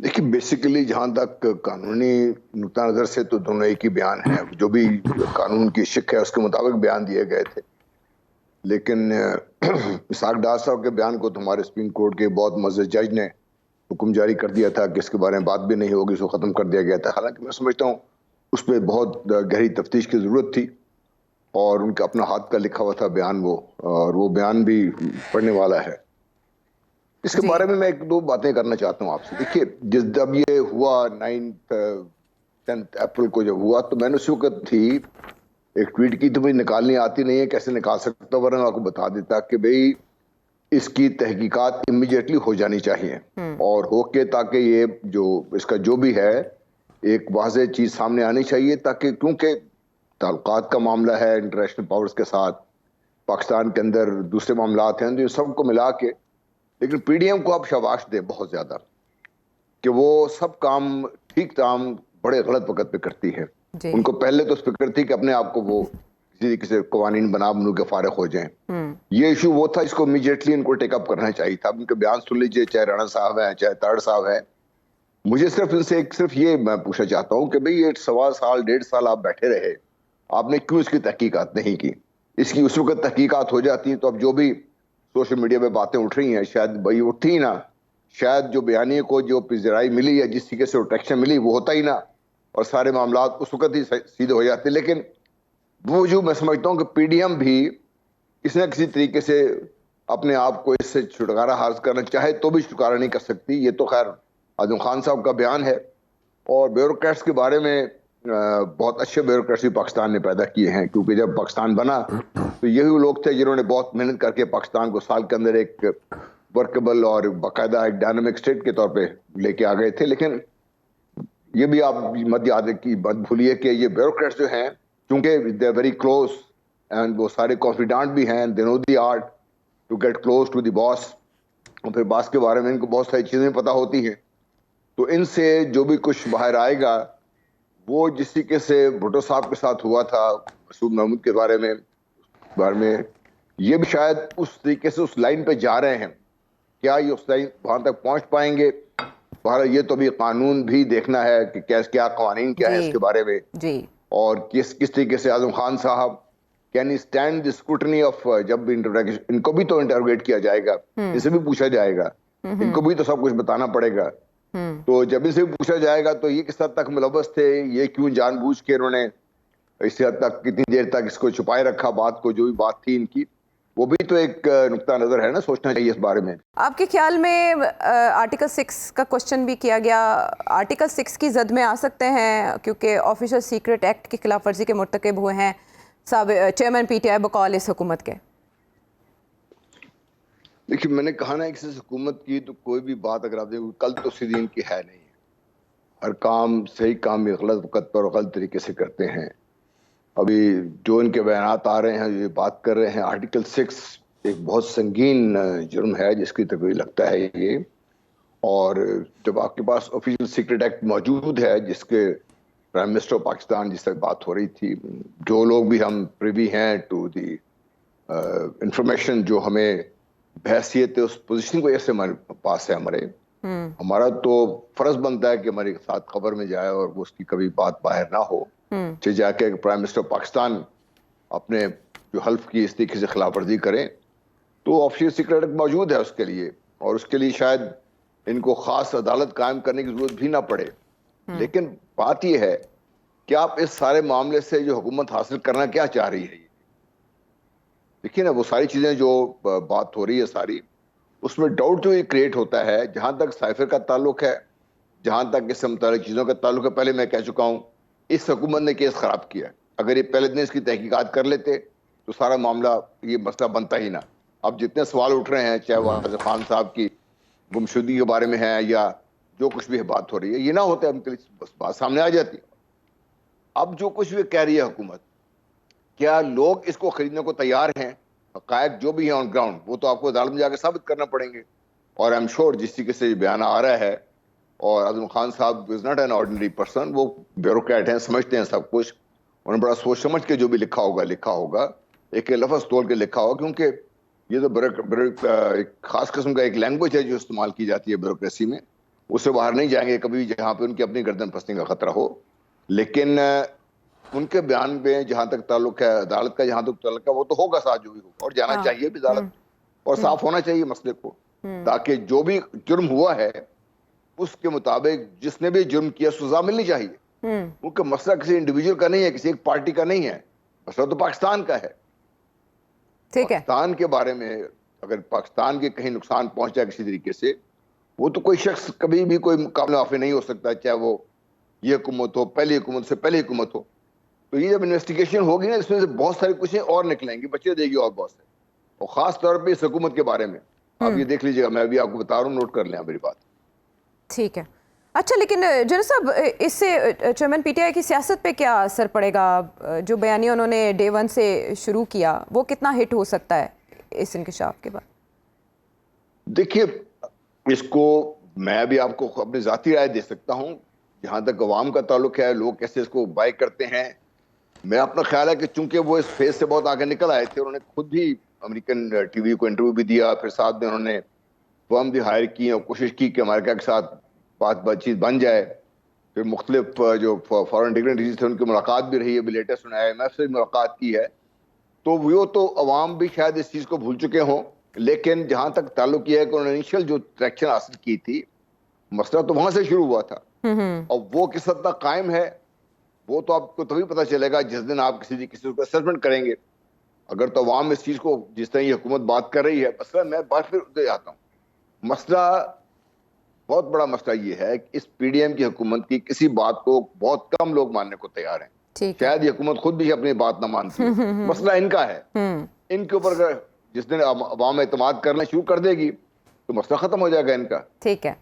देखिए बेसिकली जहाँ तक कानूनी नुक्ता नज़र से तो दोनों एक ही बयान है, जो भी कानून की शिक है उसके मुताबिक बयान दिए गए थे। लेकिन इसाक डार साहब के बयान को तो हमारे सुप्रीम कोर्ट के बहुत मज़ीद जज ने हुक्म जारी कर दिया था कि इसके बारे में बात भी नहीं होगी, इसको ख़त्म कर दिया गया था। हालांकि मैं समझता हूँ उस पर बहुत गहरी तफ्तीश की ज़रूरत थी और उनका अपना हाथ का लिखा हुआ था बयान वो, और वो बयान भी पढ़ने वाला है। इसके जी बारे में मैं एक दो बातें करना चाहता हूँ आपसे। देखिए जब ये हुआ 10th अप्रैल को जब हुआ तो मैंने उस वक्त थी एक ट्वीट की, तो मुझे निकालनी आती नहीं है, कैसे निकाल सकता, वरना मैं आपको बता देता कि भाई इसकी तहकीकात इमीडिएटली हो जानी चाहिए और होके, ताकि ये जो इसका जो भी है एक वाज़ेह चीज सामने आनी चाहिए, ताकि क्योंकि ताल्लुकात का मामला है इंटरनेशनल पावर्स के साथ, पाकिस्तान के अंदर दूसरे मामलात हैं, तो ये सबको मिला के। लेकिन पीडीएम को आप शाबाश दें बहुत ज्यादा कि वो सब काम ठीक काम बड़े गलत वक्त पे करती है। जी उनको पहले तो फिक्र थी कि अपने आप को वो किसी तरीके से कवानीन बना बनू के फारिग हो जाएं। ये इशू वो था, इसको इमीडिएटली इनको टेकअप करना चाहिए था। उनके बयान सुन लीजिए, चाहे राणा साहब है चाहे ताड़ साहब है। मुझे सिर्फ इनसे सिर्फ ये मैं पूछना चाहता हूँ कि भाई ये 1.25 साल 1.5 साल आप बैठे रहे, आपने क्यों इसकी तहकीकात नहीं की? इसकी उस वक्त तहकीकात हो जाती तो अब जो भी सोशल मीडिया पे बातें उठ रही हैं शायद भाई उठती ही ना, शायद जो बयानी को जो पिजराई मिली या जिस तरीके से प्रोटेक्शन मिली वो होता ही ना, और सारे मामला उस वक्त ही सीधे हो जाते। लेकिन वो जो मैं समझता हूँ कि पीडीएम भी किसी न किसी तरीके से अपने आप को इससे छुटकारा हासिल करना चाहे तो भी छुटकारा नहीं कर सकती। ये तो खैर आजम खान साहब का बयान है। और ब्यूरोक्रेट्स के बारे में बहुत अच्छे ब्यूरोक्रेट्स भी पाकिस्तान ने पैदा किए हैं, क्योंकि जब पाकिस्तान बना तो यही लोग थे जिन्होंने बहुत मेहनत करके पाकिस्तान को साल के अंदर एक वर्केबल और बाकायदा एक डायनामिक स्टेट के तौर पे लेके आ गए थे। लेकिन ये भी आप मत याद की मत भूलिए कि ये ब्यूरोक्रेट्स जो हैं, क्योंकि दे वेरी क्लोज एंड वो सारे कॉन्फिडेंट भी हैं, they know the art to get close to the boss, और फिर बॉस के बारे में इनको बहुत सारी चीजें पता होती हैं। तो इनसे जो भी कुछ बाहर आएगा वो जिस तरीके से भुट्टो साहब के साथ हुआ था मसूद महमूद के बारे में ये भी शायद उस तरीके से उस लाइन पे जा रहे हैं। क्या ये उस लाइन वहां तक पहुंच पाएंगे? बहरहाल ये तो भी कानून भी देखना है कि क्या कानून क्या है जी इसके बारे में, जी और किस किस तरीके से आजम खान साहब can stand the scrutiny of, जब भी इनको भी तो इंटरोगेट किया जाएगा, इनसे भी पूछा जाएगा, इनको भी तो सब कुछ बताना पड़ेगा। तो जब इनसे पूछा जाएगा तो ये किस हद तक मुलव्वस थे, ये क्यों जानबूझ के इन्होंने इस हद तक कितनी देर तक इसको छुपाए रखा, बात को जो भी बात थी इनकी, वो भी तो एक नुक्ता नजर है ना, सोचना चाहिए इस बारे में। आपके ख्याल में आर्टिकल 6 का क्वेश्चन भी किया गया, आर्टिकल 6 की जद में आ सकते हैं क्योंकि ऑफिशियल सीक्रेट एक्ट की खिलाफ वर्जी के मुर्तकब हुए हैं चेयरमैन पीटीआई बकौल इस हुकूमत के? देखिए मैंने कहा ना कि हुकूमत की तो कोई भी बात अगर आप देखो कल तो सीधी इनकी है नहीं, हर काम सही काम ये गलत वक्त पर और गलत तरीके से करते हैं। अभी जो इनके बयानात आ रहे हैं, ये बात कर रहे हैं, आर्टिकल 6 एक बहुत संगीन जुर्म है जिसकी तक लगता है ये। और जब आपके पास ऑफिशियल सीक्रेट एक्ट मौजूद है जिसके प्राइम मिनिस्टर ऑफ पाकिस्तान जिससे बात हो रही थी, जो लोग भी हम प्रिवी हैं टू दी इंफॉर्मेशन जो हमें बहसियत उस पोजीशन को ऐसे हमारे पास है, हमारा तो फर्ज बनता है कि हमारे साथ खबर में जाए और वो उसकी कभी बात बाहर ना हो। चाहे जाके प्राइम मिनिस्टर पाकिस्तान अपने जो हल्फ की इस तरीके से खिलाफ वर्जी करें तो ऑफिशियल सीक्रेट एक्ट मौजूद है उसके लिए, और उसके लिए शायद इनको खास अदालत कायम करने की जरूरत भी ना पड़े। लेकिन बात यह है कि आप इस सारे मामले से जो हुकूमत हासिल करना क्या चाह रही है, देखिए ना वो सारी चीजें जो बात हो रही है सारी, उसमें डाउट जो ये क्रिएट होता है जहां तक साइफर का ताल्लुक है, जहां तक इससे मुताबिक चीजों का ताल्लुक है। पहले मैं कह चुका हूं इस हुकूमत ने केस खराब किया, अगर ये पहले दिन इसकी तहकीकात कर लेते तो सारा मामला ये मसला बनता ही ना। अब जितने सवाल उठ रहे हैं, चाहे वो आजम खान साहब की गुमशुदगी के बारे में है या जो कुछ भी बात हो रही है, ये ना होते उनके लिए बस बात सामने आ जाती। अब जो कुछ भी कह रही है हुकूमत, क्या लोग इसको खरीदने को तैयार हैं? हकायक जो भी है ऑन ग्राउंड वो तो आपको अदालत में जाकर साबित करना पड़ेंगे। और आई एम श्योर जिस तरीके से बयान आ रहा है, और आजम खान साहब is not an ordinary person, वो ब्यूरोक्रेट हैं, समझते हैं सब कुछ, उन्होंने बड़ा सोच समझ के जो भी लिखा होगा एक लफ्ज तोड़ के लिखा होगा, क्योंकि ये तो एक खास किस्म का एक लैंग्वेज है जो इस्तेमाल की जाती है ब्यूरोक्रेसी में। اس سے باہر نہیں جائیں گے کبھی جہاں پہ ان کی اپنی گردن پھنسنے کا خطرہ ہو. لیکن ان کے بیان پہ جہاں تک تعلق ہے عدالت کا، جہاں تک تعلق ہے وہ تو ہوگا ساتھ جو بھی ہوگا، اور جانا چاہیے بھی عدالت، اور صاف ہونا چاہیے مسئلے کو، تاکہ جو بھی جرم ہوا ہے اس کے مطابق جس نے بھی جرم کیا سزا ملنی چاہیے. کیونکہ مسئلہ کسی انڈیویجول کا نہیں ہے، کسی ایک پارٹی کا نہیں ہے، مسئلہ تو پاکستان کا ہے. ٹھیک ہے. پاکستان کے بارے میں اگر پاکستان کے کہیں نقصان پہنچا کسی طریقے سے، وہ تو کوئی شخص کبھی بھی کوئی مقابلہ آفر نہیں ہو سکتا، چاہے وہ یہ حکومت ہو، پہلی حکومت سے پہلی حکومت ہو. تو یہ جب انویسٹیگیشن ہوگی نا، اس میں سے بہت ساری کچھ اور نکلیں گی، بچے دے گی اور بہت سے، اور خاص طور پہ اس حکومت کے بارے میں آپ یہ دیکھ لیجیے گا. میں ابھی آپ کو بتا رہا ہوں، نوٹ کر لیں میری بات. ٹھیک ہے. اچھا، لیکن جنرل صاحب اس سے چیئرمین پی ٹی آئی کی سیاست پہ کیا اثر پڑے گا؟ جو بیانیہ انہوں نے ڈے ون سے شروع کیا وہ کتنا ہٹ ہو سکتا ہے اس انکشاف کے بعد؟ دیکھیے، اس کو میں بھی آپ کو اپنی ذاتی رائے دے سکتا ہوں. جہاں تک عوام کا تعلق ہے، لوگ کیسے اس کو بائی کرتے ہیں، میرا اپنا خیال ہے کہ چونکہ وہ اس فیز سے بہت آگے نکل آئے تھے، انہوں نے خود بھی امریکن ٹی وی کو انٹرویو بھی دیا، پھر ساتھ میں انہوں نے فرم بھی ہائر کی اور کوشش کی کہ امریکہ کے ساتھ بات چیت بن جائے. پھر مختلف جو فارن ڈگنیٹریز تھے ان کی ملاقات بھی رہی ہے، ابھی لیٹسٹ انہوں نے IMF سے ملاقات کی ہے. تو وہ تو عوام بھی شاید اس چیز کو بھول چکے ہوں، لیکن جہاں تک تعلق یہ ہے کہ انہوں نے انیشل جو ٹریکشن حاصل کی تھی، مسئلہ تو وہاں سے شروع ہوا تھا، اور وہ کس حد تک قائم ہے وہ تو آپ کو تبھی پتہ چلے گا جس دن آپ کسی کو اسسمنٹ کریں گے. اگر تو عوام اس چیز کو جس طرح یہ حکومت بات کر رہی ہے، مسئلہ میں بات پھر آتا ہوں، مسئلہ بہت بڑا مسئلہ یہ ہے کہ اس پی ڈی ایم کی حکومت کی کسی بات کو بہت کم لوگ ماننے کو تیار ہیں. شاید یہ حکومت خود بھی اپنی بات نہ مانتی ہے. مسئلہ ان کا ہے، ان کے اوپر اگر جس دن عوام اعتماد کرنا شروع کر دے گی تو مسئلہ ختم ہو جائے گا ان کا. ٹھیک ہے.